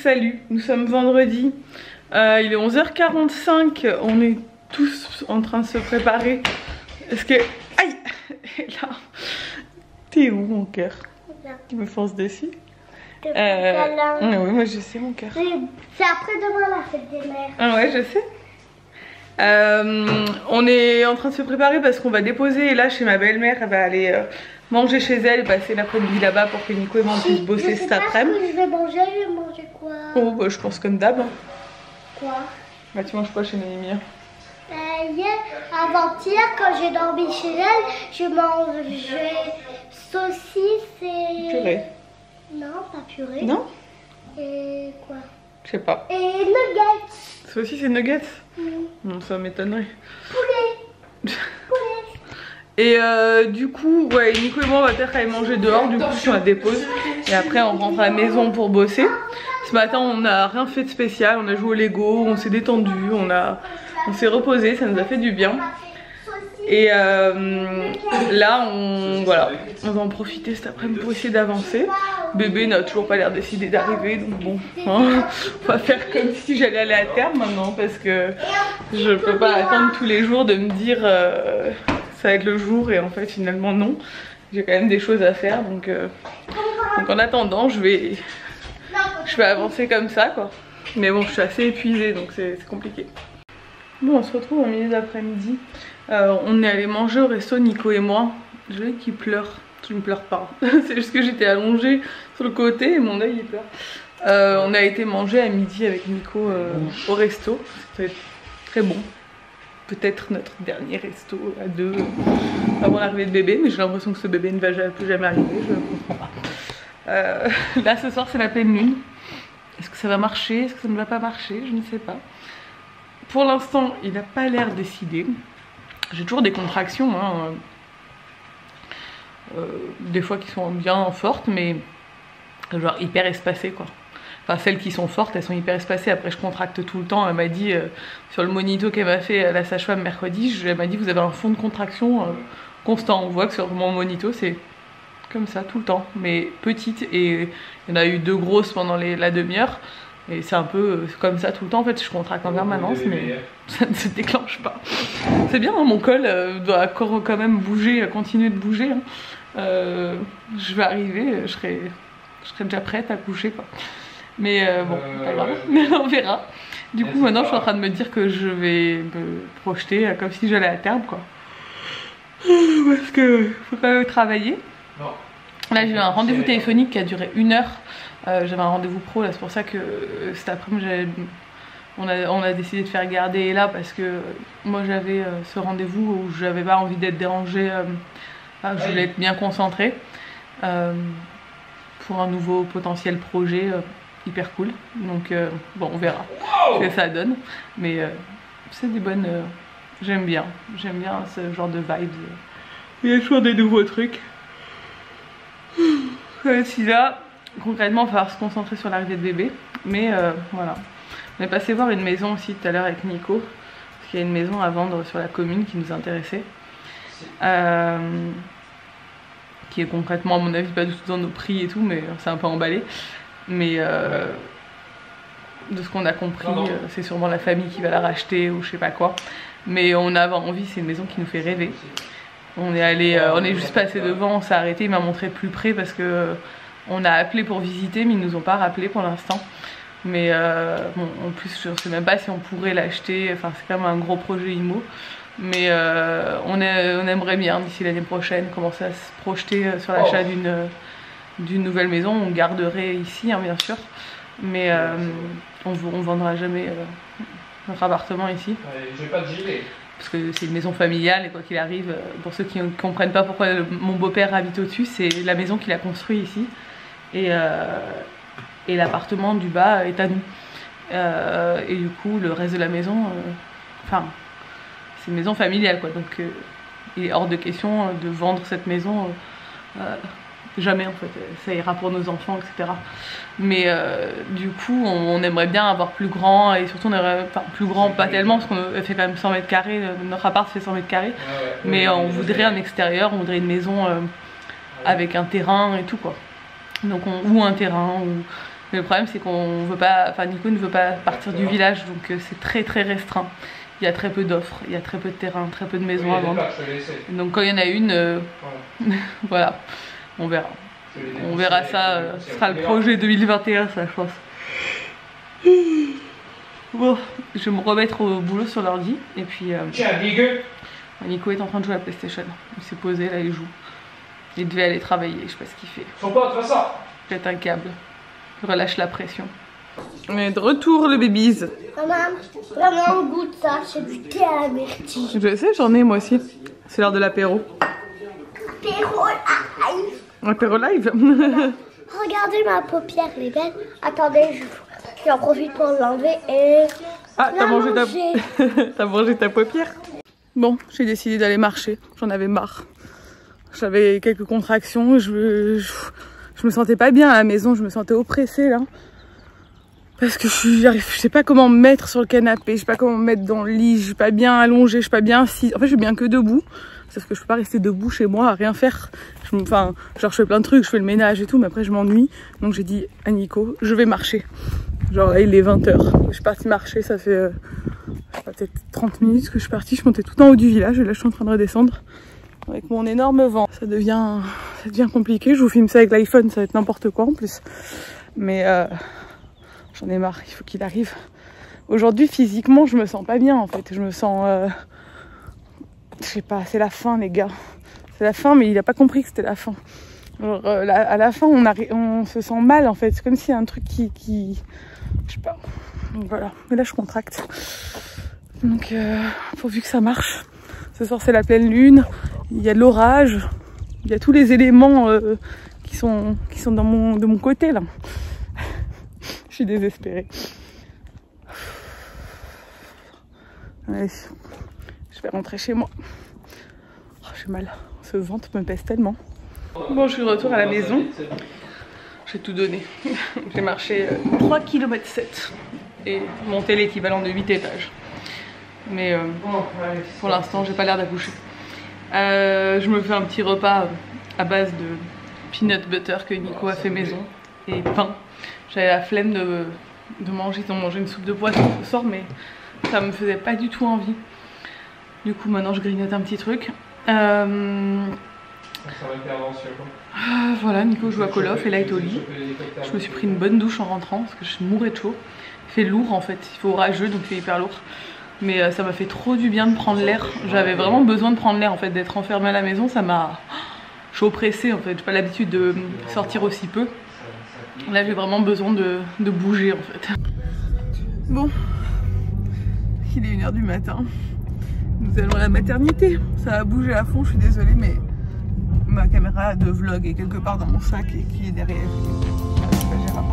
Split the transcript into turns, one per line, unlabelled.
salut, nous sommes vendredi, il est 11h45, on est tous en train de se préparer. Est-ce que... Aïe. Et là, t'es où mon cœur? Tu me fonces dessus. Oui, moi je sais mon cœur.
C'est après-demain la fête des mères.
Ah ouais, je sais. On est en train de se préparer parce qu'on va déposer là chez ma belle-mère. Elle va aller manger chez elle et passer l'après-midi là-bas pour que Nico et moi puissent bosser cet après-midi.
Je vais manger quoi?
Oh bah je pense comme d'hab.
Quoi?
Bah tu manges quoi chez Némia?
Hier, avant-hier, quand j'ai dormi chez elle, je mangeais saucisse et...
Purée.
Non, pas purée.
Non?
Et quoi?
Je sais pas.
Et nuggets.
Saucisse et nuggets? Non, ça m'étonnerait.
Poulet.
Et du coup, ouais, Nico et moi on va peut-être aller manger dehors, du coup si on la dépose. Et après on rentre à la maison pour bosser. Ce matin on n'a rien fait de spécial, on a joué au Lego, on s'est détendu, on s'est reposé, ça nous a fait du bien. Et là on va en profiter cet après-midi pour essayer d'avancer. Bébé n'a toujours pas l'air décidé d'arriver, donc bon, hein, on va faire comme si j'allais aller à terme maintenant parce que je peux pas attendre tous les jours de me dire ça va être le jour et en fait finalement non. J'ai quand même des choses à faire donc en attendant je vais avancer comme ça quoi. Mais bon je suis assez épuisée donc c'est compliqué. Bon on se retrouve au milieu d'après-midi. On est allé manger au resto Nico et moi. Je vois qu'il pleure. Je ne pleure pas. C'est juste que j'étais allongée sur le côté et mon œil il pleure. On a été manger à midi avec Nico au resto. C'était très bon. Peut-être notre dernier resto à deux avant l'arrivée de bébé. Mais j'ai l'impression que ce bébé ne va plus jamais arriver. Je ne comprends pas. Là ce soir c'est la pleine lune. Est-ce que ça va marcher? Est-ce que ça ne va pas marcher? Je ne sais pas. Pour l'instant il n'a pas l'air décidé. J'ai toujours des contractions, hein, des fois qui sont bien fortes, mais genre hyper espacées quoi. Enfin celles qui sont fortes, elles sont hyper espacées. Après je contracte tout le temps. Elle m'a dit sur le monito qu'elle m'a fait la sage-femme mercredi, elle m'a dit vous avez un fond de contraction constant. On voit que sur mon monito c'est comme ça tout le temps, mais petite. Et il y en a eu 2 grosses pendant la demi-heure. Et c'est un peu comme ça tout le temps en fait, je contracte en permanence mais ça ne se déclenche pas. C'est bien, hein, mon col doit quand même bouger, continuer de bouger. Hein. Je vais arriver, je serai déjà prête à coucher quoi. Mais bon, pas grave, on verra. Du coup maintenant je suis en train de me dire que je vais me projeter comme si j'allais à terme quoi. Parce que faut quand même travailler. Là j'ai eu un rendez-vous téléphonique qui a duré 1 heure. J'avais un rendez-vous pro là, c'est pour ça que cet après-midi on a décidé de faire garder là parce que moi j'avais ce rendez-vous où j'avais pas envie d'être dérangée, je voulais être bien concentrée pour un nouveau potentiel projet hyper cool. Donc bon on verra ce que ça donne, mais c'est des bonnes... j'aime bien ce genre de vibes. Il y a toujours des nouveaux trucs. Si là concrètement il va falloir se concentrer sur l'arrivée de bébé, mais voilà. On est passé voir une maison aussi tout à l'heure avec Nico, parce qu'il y a une maison à vendre sur la commune qui nous intéressait, qui est concrètement à mon avis pas du tout dans nos prix et tout, mais c'est un peu emballé. Mais de ce qu'on a compris, c'est sûrement la famille qui va la racheter ou je sais pas quoi. Mais on a envie, c'est une maison qui nous fait rêver. On est allé, on est juste passé devant, on s'est arrêté, il m'a montré de plus près parce que on a appelé pour visiter mais ils nous ont pas rappelé pour l'instant. Mais bon, en plus je sais même pas si on pourrait l'acheter, enfin c'est quand même un gros projet IMO. Mais on aimerait bien d'ici l'année prochaine commencer à se projeter sur l'achat d'une nouvelle maison. On garderait ici hein, bien sûr, mais on vendra jamais notre appartement ici.
J'ai pas de gilet.
Parce que c'est une maison familiale et quoi qu'il arrive, pour ceux qui ne comprennent pas pourquoi mon beau-père habite au-dessus, c'est la maison qu'il a construite ici. Et l'appartement du bas est à nous. Et du coup, le reste de la maison, enfin, c'est une maison familiale quoi. Donc, il est hors de question de vendre cette maison. Jamais en fait, ça ira pour nos enfants, etc. Mais du coup, on aimerait bien avoir plus grand et surtout, on aimerait, enfin, plus grand, pas tellement, parce qu'on fait quand même 100 mètres carrés, notre appart fait 100 mètres carrés. Mais on voudrait un extérieur, on voudrait une maison avec un terrain et tout quoi. Donc ou un terrain, ou Mais le problème c'est qu'on veut pas, enfin Nico ne veut pas partir du village, donc c'est très restreint. Il y a très peu d'offres, il y a très peu de terrain, très peu de maisons à vendre. Donc quand il y en a une, voilà, on verra. On verra ça, ce sera le projet 2021 ça je pense. Bon, je vais me remettre au boulot sur l'ordi et puis Nico est en train de jouer à la PlayStation. Il s'est posé là, il joue. Il devait aller travailler, je sais pas ce qu'il fait.
Son pote, fais ça.
Pète un câble. Il relâche la pression. On est de retour le babies.
Maman, vraiment on goûte ça, c'est du thé à la myrtille.
Je sais, j'en ai moi aussi. C'est l'heure de l'apéro.
Apéro live.
Apéro live.
Regardez ma paupière, les belles. Attendez, j'en profite pour l'enlever et...
Ah, t'as mangé t'as mangé ta paupière? Bon, j'ai décidé d'aller marcher. J'en avais marre. J'avais quelques contractions. Je me sentais pas bien à la maison. Je me sentais oppressée là. Parce que je sais pas comment me mettre sur le canapé. Je sais pas comment me mettre dans le lit. Je suis pas bien allongée. Je suis pas bien assise. En fait, je suis bien que debout. Parce que je peux pas rester debout chez moi à rien faire. Enfin, genre je fais plein de trucs. Je fais le ménage et tout. Mais après, je m'ennuie. Donc j'ai dit à Nico, je vais marcher. Genre là, il est 20 h. Je suis partie marcher. Ça fait peut-être 30 minutes que je suis partie. Je montais tout en haut du village. Et là, je suis en train de redescendre. Avec mon énorme vent. Ça devient compliqué. Je vous filme ça avec l'iPhone. Ça va être n'importe quoi en plus. Mais j'en ai marre. Il faut qu'il arrive. Aujourd'hui, physiquement, je me sens pas bien en fait. Je me sens... je sais pas, c'est la fin les gars. C'est la fin, mais il a pas compris que c'était la fin. Alors, à la fin, on se sent mal en fait. C'est comme s'il y a un truc qui... Je sais pas. Donc voilà. Mais là, je contracte. Donc, pourvu que ça marche. Ce soir, c'est la pleine lune. Il y a de l'orage. Il y a tous les éléments qui sont de mon côté là. Je suis désespérée. Allez, je vais rentrer chez moi. Oh, j'ai mal. Ce ventre me pèse tellement. Bon, je suis de retour à la maison. J'ai tout donné. J'ai marché 3,7 km et monté l'équivalent de 8 étages. Mais pour l'instant, j'ai pas l'air d'accoucher. Je me fais un petit repas à base de peanut butter que Nico a fait maison et pain. J'avais la flemme de manger. Ils ont mangé une soupe de poisson ce soir, mais ça me faisait pas du tout envie. Du coup, maintenant, je grignote un petit truc. Voilà, Nico joue à Call of et là est au lit. Je me suis pris une bonne douche en rentrant parce que je mourais de chaud. Il fait lourd en fait, il fait orageux donc il fait hyper lourd. Mais ça m'a fait trop du bien de prendre l'air. J'avais vraiment besoin de prendre l'air en fait, d'être enfermée à la maison. Ça m'a... Je suis oppressée en fait, j'ai pas l'habitude de sortir aussi peu. Là j'ai vraiment besoin de bouger en fait. Bon, il est 1 h du matin. Nous allons à la maternité. Ça a bougé à fond, je suis désolée mais ma caméra de vlog est quelque part dans mon sac et qui est derrière. C'est pas gérable.